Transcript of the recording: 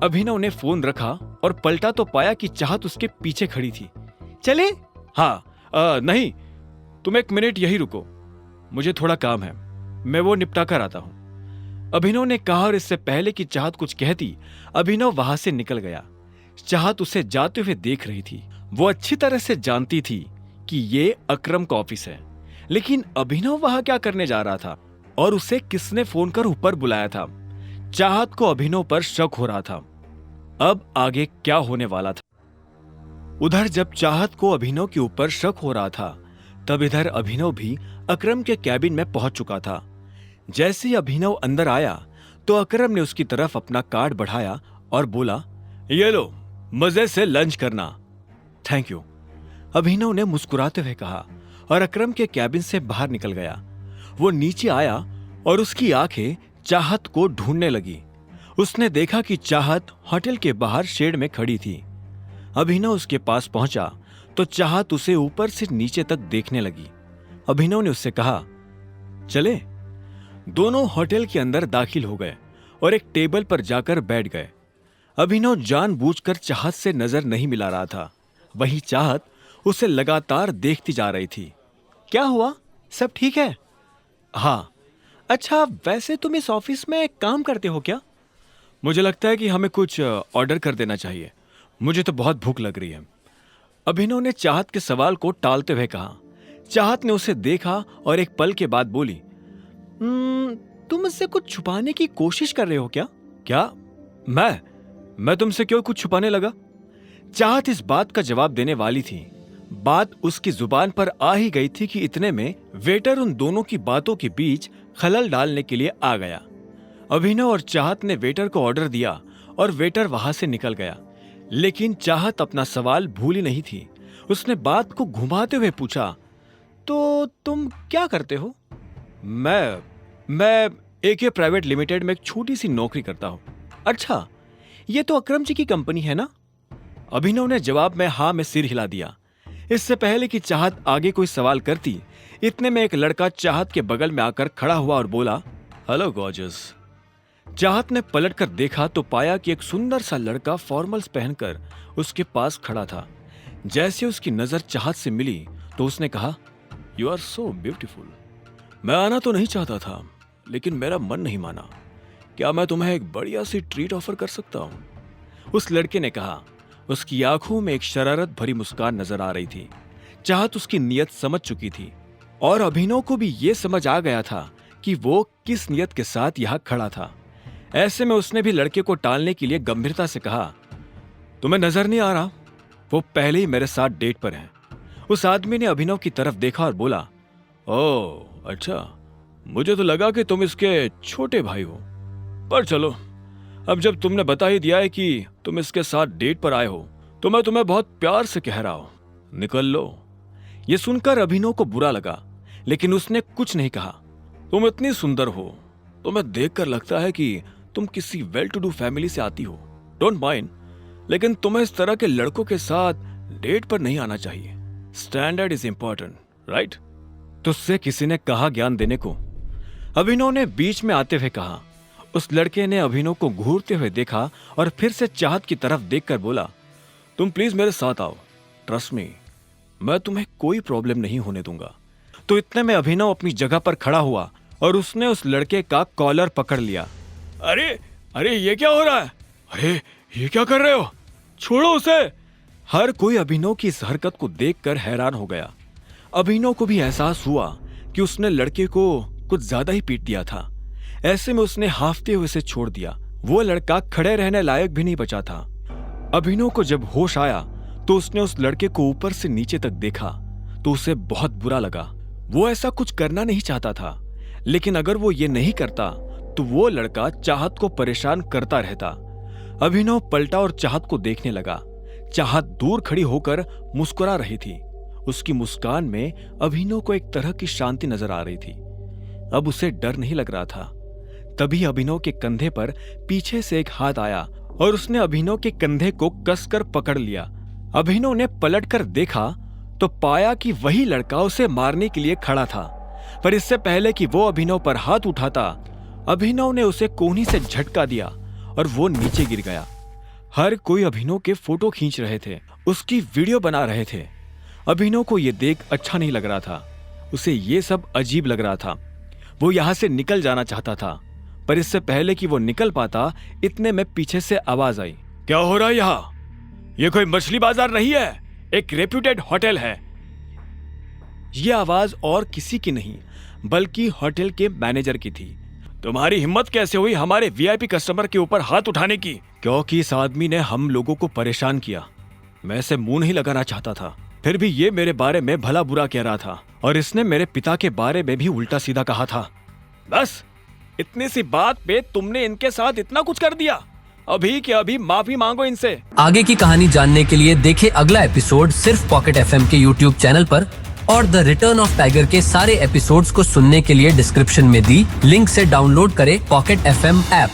अभिनव ने फोन रखा और पलटा तो पाया कि चाहत उसके पीछे खड़ी थी। चले? हाँ, नहीं, तुम एक मिनट यही रुको, मुझे थोड़ा काम है, मैं वो निपटा कर आता हूं, अभिनव ने कहा। और इससे पहले कि चाहत कुछ कहती, अभिनव वहां से निकल गया। चाहत उसे जाते हुए देख रही थी। वो अच्छी तरह से जानती थी कि ये अकरम का ऑफिस है, लेकिन अभिनव वहां क्या करने जा रहा था और उसे किसने फोन कर ऊपर बुलाया था। चाहत को अभिनव पर शक हो रहा था। अब आगे क्या होने वाला था? उधर जब चाहत को अभिनव के ऊपर शक हो रहा था, तब इधर अभिनव भी अकरम के कैबिन में पहुंच चुका था। जैसे ही अभिनव अंदर आया तो अकरम ने उसकी तरफ अपना कार्ड बढ़ाया और बोला, ये लो, मजे से लंच करना। थैंक यू, अभिनव ने मुस्कुराते हुए कहा और अकरम के कैबिन से बाहर निकल गया। वो नीचे आया और उसकी आंखें चाहत को ढूंढने लगी। उसने देखा कि चाहत होटल के बाहर शेड में खड़ी थी। अभिनव उसके पास पहुंचा तो चाहत उसे ऊपर से नीचे तक देखने लगी। अभिनव ने उससे कहा, चले? दोनों होटल के अंदर दाखिल हो गए और एक टेबल पर जाकर बैठ गए। अभिनव जानबूझकर चाहत से नजर नहीं मिला रहा था, वहीं चाहत उसे लगातार देखती जा रही थी। क्या हुआ, सब ठीक है? हाँ। अच्छा, वैसे तुम इस ऑफिस में काम करते हो क्या? मुझे लगता है कि हमें कुछ ऑर्डर कर देना चाहिए, मुझे तो बहुत भूख लग रही है, अभिनव ने चाहत के सवाल को टालते हुए कहा। चाहत ने उसे देखा और एक पल के बाद बोली, तुम मुझसे कुछ छुपाने की कोशिश कर रहे हो क्या? क्या? मैं तुमसे क्यों कुछ छुपाने लगा? चाहत इस बात का जवाब देने वाली थी। बात उसकी जुबान पर आ ही गई थी कि इतने में वेटर उन दोनों की बातों के बीच खलल डालने के लिए आ गया। अभिनव और चाहत ने वेटर को ऑर्डर दिया और वेटर वहां से निकल गया, लेकिन चाहत अपना सवाल भूली नहीं थी। उसने बात को घुमाते हुए पूछा, तो तुम क्या करते हो? मैं AK प्राइवेट लिमिटेड में एक छोटी सी नौकरी करता हूं। अच्छा, ये तो अकरम जी की कंपनी है ना? अभिनव ने जवाब में हाँ में सिर हिला दिया। इससे पहले कि चाहत आगे कोई सवाल करती, इतने में एक लड़का चाहत के बगल में आकर खड़ा हुआ और बोला, हेलो गॉर्जियस। चाहत ने पलटकर देखा तो पाया कि एक सुंदर सा लड़का फॉर्मल्स पहनकर उसके पास खड़ा था। जैसे उसकी नजर चाहत से मिली तो उसने कहा, यू आर सो ब्यूटीफुल। मैं आना तो नहीं चाहता था, लेकिन मेरा मन नहीं माना। क्या मैं तुम्हें एक बढ़िया सी ट्रीट ऑफर कर सकता हूं? उस लड़के ने कहा। उसकी आंखों में एक शरारत भरी मुस्कान नजर आ रही थी। चाहत उसकी नीयत समझ चुकी थी और अभिनव को भी यह समझ आ गया था कि वो किस नीयत के साथ यहां खड़ा था। ऐसे में उसने भी लड़के को टालने के लिए गंभीरता से कहा, तुम्हें नजर नहीं आ रहा? वो पहले ही मेरे साथ डेट पर है। उस आदमी ने अभिनव की तरफ देखा और बोला, ओह अच्छा, मुझे तो लगा कि तुम इसके छोटे भाई हो, पर चलो, अब जब तुमने बता ही दिया है कि तुम इसके साथ डेट पर आए हो, तो मैं तुम्हें बहुत प्यार से कह रहा हूं, निकल लो। यह सुनकर अभिनव को बुरा लगा, लेकिन उसने कुछ नहीं कहा। तुम इतनी सुंदर हो, तुम्हें देखकर लगता है कि तुम किसी वेल टू डू फैमिली से आती हो। डोंट माइंड, लेकिन तुम्हें इस तरह के लड़कों के साथ डेट पर नहीं आना चाहिए। Standard is important, right? तुझसे किसी ने कहा ज्ञान देने को? अभिनव ने बीच में आते हुए कहा। उस लड़के ने अभिनव को घूरते हुए देखा और फिर से चाहत की तरफ देखकर बोला, तुम प्लीज मेरे साथ आओ, ट्रस्ट मी, मैं तुम्हें कोई प्रॉब्लम नहीं होने दूंगा। तो इतने में अभिनव अपनी जगह पर खड़ा हुआ और उसने उस लड़के का कॉलर पकड़ लिया। अरे अरे, ये क्या हो रहा है? अरे ये क्या कर रहे हो? छोड़ो उसे। हर कोई अभिनव की इस हरकत को देखकर हैरान हो गया। अभिनव को भी एहसास हुआ कि उसने लड़के को कुछ ज्यादा ही पीट दिया था। ऐसे में उसने हाफते हुए उसे छोड़ दिया। वो लड़का खड़े रहने लायक भी नहीं बचा था। अभिनव को जब होश आया तो उसने उस लड़के को ऊपर से नीचे तक देखा तो उसे बहुत बुरा लगा। वो ऐसा कुछ करना नहीं चाहता था, लेकिन अगर वो ये नहीं करता तो वो लड़का चाहत को परेशान करता रहता। अभिनव पलटा और चाहत को देखने लगा। चाहत दूर खड़ी होकर मुस्कुरा रही थी। उसकी मुस्कान में अभिनव को एक तरह की शांति नजर आ रही थी। अब उसे डर नहीं लग रहा था। तभी अभिनव के कंधे पर पीछे से एक हाथ आया और उसने अभिनव के कंधे को कसकर पकड़ लिया। अभिनव ने पलटकर देखा तो पाया कि वही लड़का उसे मारने के लिए खड़ा था, पर इससे पहले कि वो अभिनव पर हाथ उठाता, अभिनव ने उसे कोहनी से झटका दिया और वो नीचे गिर गया। हर कोई अभिनव के फोटो खींच रहे थे, उसकी वीडियो बना रहे थे। अभिनव को ये देख अच्छा नहीं लग रहा था, उसे ये सब अजीब लग रहा था। वो यहाँ से निकल जाना चाहता था, पर इससे पहले कि वो निकल पाता, इतने में पीछे से आवाज आई। क्या हो रहा है यहाँ? ये कोई मछली बाजार नहीं है, एक रेप्यूटेड होटल है। ये आवाज और किसी की नहीं बल्कि होटल के मैनेजर की थी। तुम्हारी हिम्मत कैसे हुई हमारे वीआईपी कस्टमर के ऊपर हाथ उठाने की? क्योंकि इस आदमी ने हम लोगों को परेशान किया। मैं इसे मुंह नहीं लगाना चाहता था, फिर भी ये मेरे बारे में भला बुरा कह रहा था और इसने मेरे पिता के बारे में भी उल्टा सीधा कहा था। बस इतनी सी बात पे तुमने इनके साथ इतना कुछ कर दिया? अभी के अभी माफी मांगो इनसे। आगे की कहानी जानने के लिए देखें अगला एपिसोड सिर्फ पॉकेट एफएम के यूट्यूब चैनल पर, और द रिटर्न ऑफ टाइगर के सारे एपिसोड्स को सुनने के लिए डिस्क्रिप्शन में दी लिंक से डाउनलोड करें पॉकेट एफएम ऐप।